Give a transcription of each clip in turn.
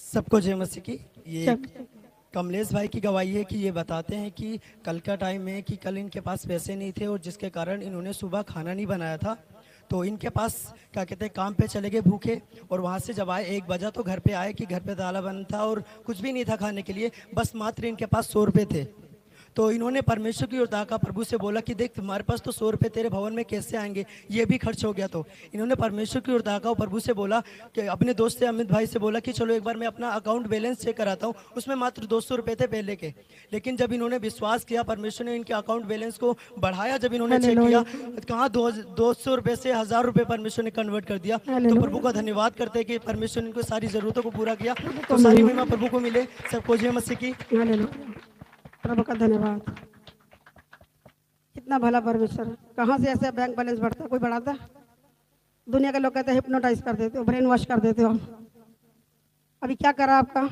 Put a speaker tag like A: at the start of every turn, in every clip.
A: सबको जय मसीह की। ये
B: सब
A: कमलेश भाई की गवाही है कि ये बताते हैं कि कल का टाइम में कि कल इनके पास पैसे नहीं थे और जिसके कारण इन्होंने सुबह खाना नहीं बनाया था। तो इनके पास क्या कहते हैं काम पे चले गए भूखे, और वहाँ से जब आए 1 बजा तो घर पे आए कि घर पे ताला बंद था और कुछ भी नहीं था खाने के लिए, बस मात्र इनके पास 100 रुपये थे। तो इन्होंने परमेश्वर की ओर ताका, प्रभु से बोला कि देख तुम्हारे पास तो 100 रुपये तेरे भवन में कैसे आएंगे, ये भी खर्च हो गया। तो इन्होंने परमेश्वर की ओर ताका और प्रभु से बोला कि अपने दोस्त से अमित भाई से बोला कि चलो एक बार मैं अपना अकाउंट बैलेंस चेक कराता हूँ। उसमें मात्र 200 रुपये थे पहले के, लेकिन जब इन्होंने विश्वास किया परमेश्वर ने इनके अकाउंट बैलेंस को बढ़ाया। जब इन्होंने चेक किया कहाँ 200 रुपये से 1000 रुपये परमेश्वर ने कन्वर्ट कर दिया। तो प्रभु का धन्यवाद करते हैं कि परमेश्वर ने इनको सारी जरूरतों को पूरा किया। तो सारी महिमा प्रभु को मिले। सबको जय मसीह की।
B: प्रभु का धन्यवाद। कितना भला परमेश्वर। कहाँ से ऐसे बैंक बैलेंस बढ़ता है? कोई बढ़ाता है? दुनिया के लोग कहते हैं हिप्नोटाइज कर देते हो, ब्रेन वॉश कर देते हो। अभी क्या करा आपका?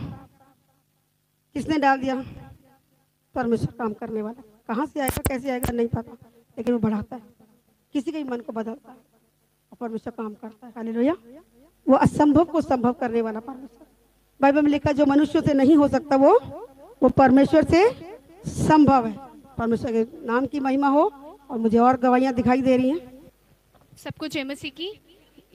B: किसने डाल दिया? परमेश्वर काम करने वाला। कहाँ से आएगा कैसे आएगा नहीं पता, लेकिन वो बढ़ाता है, किसी के मन को बदलता है और परमेश्वर काम करता है। हालेलुया। वो असंभव को संभव करने वाला परमेश्वर। बाइबल में लिखा जो मनुष्यों से नहीं हो सकता वो परमेश्वर से संभव है। परमेश्वर के नाम की महिमा हो। और मुझे और गवाहियां दिखाई दे रही हैं।
C: सबको जय मसीह की।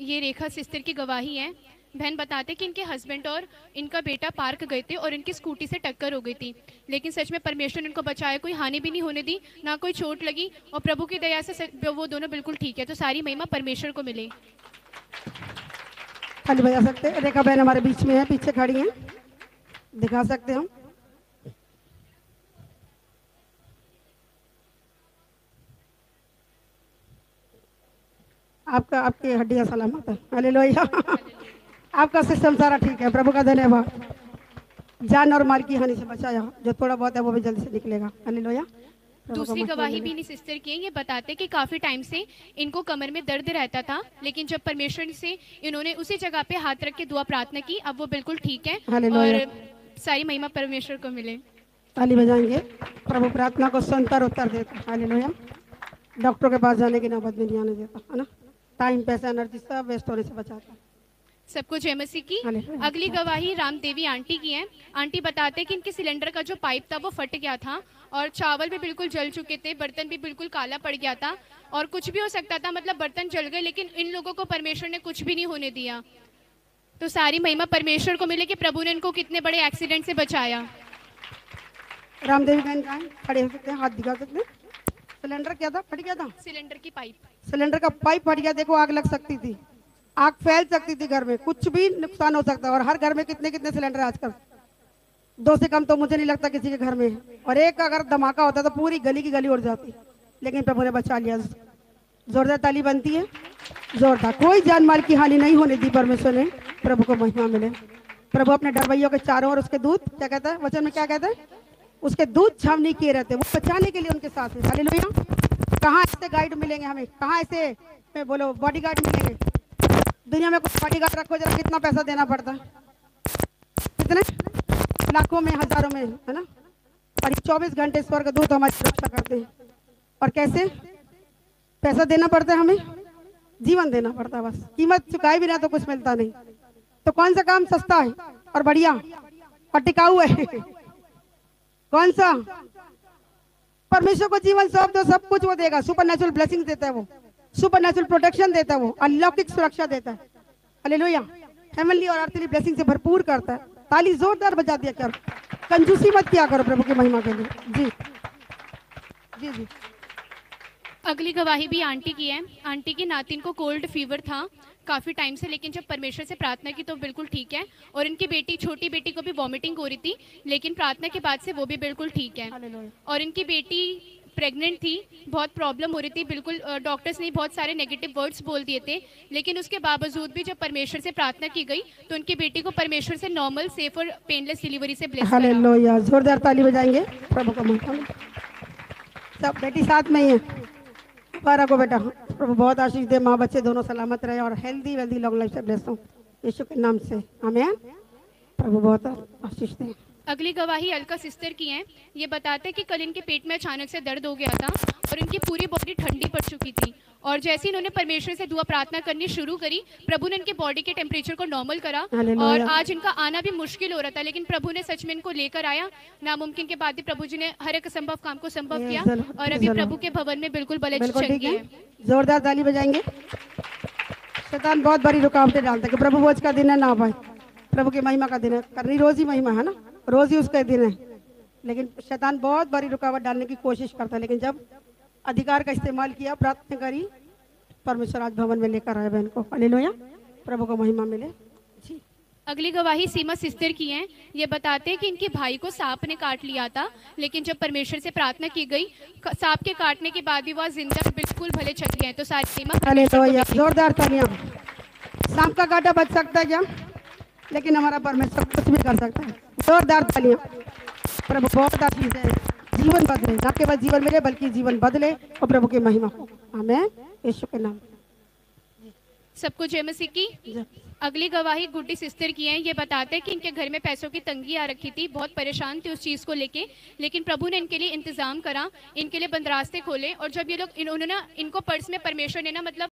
C: ये रेखा सिस्टर की गवाही है। बहन बताते कि इनके हस्बैंड और इनका बेटा पार्क गए थे और इनकी स्कूटी से टक्कर हो गई थी, लेकिन सच में परमेश्वर ने इनको बचाया, कोई हानि भी नहीं होने दी, ना कोई चोट लगी, और प्रभु की दया से वो दोनों बिल्कुल ठीक है। तो सारी महिमा परमेश्वर को मिले।
B: खाली बजा सकते हैं? रेखा बहन हमारे बीच में है, पीछे खड़ी हैं, दिखा सकते हम। आपका आपकी हड्डियां सलामत है। हालेलुया। आपका सिस्टम सारा ठीक है। प्रभु का धन्यवाद। जान और माल की हानि से बचाया, जो थोड़ा बहुत है वो भी जल्दी से निकलेगा। हालेलुया।
C: दूसरी गवाही भी इन्हीं सिस्टर की है। ये बताते कि काफी टाइम से इनको कमर में दर्द रहता था, लेकिन जब परमेश्वर से इन्होंने उसी जगह पे हाथ रख के दुआ प्रार्थना की, अब वो बिल्कुल ठीक है और सारी महिमा परमेश्वर को मिले।
B: ताली बजाएंगे। प्रभु प्रार्थना को सुनता और उत्तर देता। हालेलुया। डॉक्टर के पास जाने की नौबत भी नहीं आने देता, है ना। टाइम पैसा एनर्जी सब वेस्ट होने से बचाता है।
C: सबको जय मसीह की। अगली गवाही रामदेवी आंटी की है। आंटी बताते कि इनके सिलेंडर का जो पाइप था वो फट गया था और चावल भी बिल्कुल जल चुके थे, बर्तन भी बिल्कुल काला पड़ गया था और कुछ भी हो सकता था, मतलब बर्तन जल गए, लेकिन इन लोगों को परमेश्वर ने कुछ भी नहीं होने दिया। तो सारी महिमा परमेश्वर को मिले कि प्रभु ने इनको कितने बड़े एक्सीडेंट से बचाया।
B: रामदेवी बहन कहाँ खड़े हो सकते हैं? हाथ दिखा सकते हैं? सिलेंडर क्या था? फट गया था?
C: सिलेंडर की पाइप,
B: सिलेंडर का पाइप फट गया। देखो आग लग सकती थी, आग फैल सकती थी, घर में कुछ भी नुकसान हो सकता है। और हर घर में कितने कितने सिलेंडर आजकल, 2 से कम तो मुझे नहीं लगता किसी के घर में। और एक अगर धमाका होता तो पूरी गली की गली उड़ जाती, लेकिन प्रभु ने बचा लिया। जोरदार ताली बनती है, जोरदार। कोई जान माल की हानि नहीं होने दी परमेश्वर ने। प्रभु को महिमा मिले। प्रभु अपने डरवैयों के चारों ओर उसके दूत, क्या कहता है वचन में, क्या कहता है? उसके दूत छावनी किए रहते, वो बचाने के लिए उनके साथ है। हालेलुया। कहाँ ऐसे गाइड मिलेंगे हमें? कहाँ ऐसे बोलो बॉडी गार्ड मिलेंगे? दुनिया में कुछ बॉडी गार्ड रखो जरा, कितना पैसा देना पड़ता है? कितने? लाखों में, हजारों में, है ना। और 24 घंटे स्वर्ग दूत हमारी सुरक्षा करते हैं। और कैसे? पैसा देना पड़ता है हमें, जीवन देना पड़ता है। बस कीमत चुकाए बिना तो कुछ मिलता नहीं। तो कौन सा काम सस्ता है और बढ़िया और टिकाऊ है? कौन सा? परमेश्वर को जीवन सौंप दो, सब कुछ वो देगा। सुपर नेचुरल ब्लेसिंग देता है वो, सुपर नेचुरल प्रोटेक्शन देता है वो, अलौकिक सुरक्षा देता है। हालेलुया। हेवनली और अर्थली ब्लेसिंग से भरपूर करता है। ताली जोरदार बजा दिया करो, कंजूसी मत किया करो प्रभु की महिमा के लिए। जी जी जी।
C: अगली गवाही भी आंटी की है। आंटी की नातिन को कोल्ड फीवर था काफ़ी टाइम से, लेकिन जब परमेश्वर से प्रार्थना की तो बिल्कुल ठीक है। और इनकी बेटी, छोटी बेटी को भी वॉमिटिंग हो रही थी, लेकिन प्रार्थना के बाद से वो भी बिल्कुल ठीक है। और इनकी बेटी प्रेग्नेंट थी, बहुत प्रॉब्लम हो रही थी, बिल्कुल डॉक्टर्स ने बहुत सारे नेगेटिव वर्ड्स बोल दिए थे, लेकिन उसके बावजूद भी जब परमेश्वर से प्रार्थना की गई तो उनकी बेटी को परमेश्वर से नॉर्मल, सेफ और पेनलेस डिलीवरी से ब्लेस करा।
B: हालेलुया। जोरदार ताली बजाएंगे प्रभु का महिमा। सब बेटी साथ में ही है। बारह को बेटा प्रभु बहुत आशीष दे, माँ बच्चे दोनों सलामत रहे और हेल्दी वेल्दी लॉन्ग लाइफ से ब्लेस हो यीशु के नाम से, आमीन। प्रभु बहुत आशीष दे।
C: अगली गवाही अलका सिस्टर की है। ये बताते हैं कि कल इनके पेट में अचानक से दर्द हो गया था और उनकी पूरी बॉडी ठंडी पड़ चुकी थी। और जैसे ही इन्होंने परमेश्वर से दुआ प्रार्थना करनी शुरू करी, प्रभु ने इनके बॉडी के टेम्परेचर को नॉर्मल करा। और आज इनका आना भी मुश्किल हो रहा था, लेकिन प्रभु ने सच में इनको लेकर आया। नामुमकिन के बाद भी प्रभु जी ने हर एक असंभव काम को संभव किया और अभी प्रभु के भवन में बिल्कुल
B: ठीक है। जोरदार ताली बजाएंगे। शैतान बहुत बड़ी रुकावटें डालता है कि प्रभु भोज का दिन है ना भाई, प्रभु की महिमा का दिन है, करनी रोज ही महिमा है ना, रोज ही उसका दिन है। लेकिन शैतान बहुत बड़ी रुकावट डालने की कोशिश करता है, लेकिन जब अधिकार का इस्तेमाल किया, प्रार्थना करी, परमेश्वर आज भवन में लेकर आए बहन को। हालेलुया, प्रभु को महिमा मिले। जी
C: अगली गवाही सीमा सिस्टर की है। ये बताते हैं कि इनके भाई को सांप ने काट लिया था, लेकिन जब परमेश्वर से प्रार्थना की गई, सांप के काटने के बाद भी वह जिंदा बिल्कुल भले चल गए। तो सारी सीमा
B: हालेलुया, जोरदार तालियां। सांप का कांटा बच सकता है क्या? लेकिन हमारा परमेश्वर कुछ भी कर सकता है। जोरदार तालियां। प्रभु बहुत आशीष है, जीवन बदले, ना केवल जीवन मिले बल्कि जीवन बदले और प्रभु की महिमा हो। आमीन, यीशु के नाम।
C: सबको जय मसीह की। अगली गवाही गुड्डी सिस्टर की है। ये बताते हैं कि इनके घर में पैसों की तंगी आ रखी थी, बहुत परेशान थे उस चीज़ को लेके, लेकिन प्रभु ने इनके लिए इंतजाम करा, इनके लिए बंद रास्ते खोले। और जब ये लोग इन्होंने ना, इनको पर्स में परमेश्वर ने ना मतलब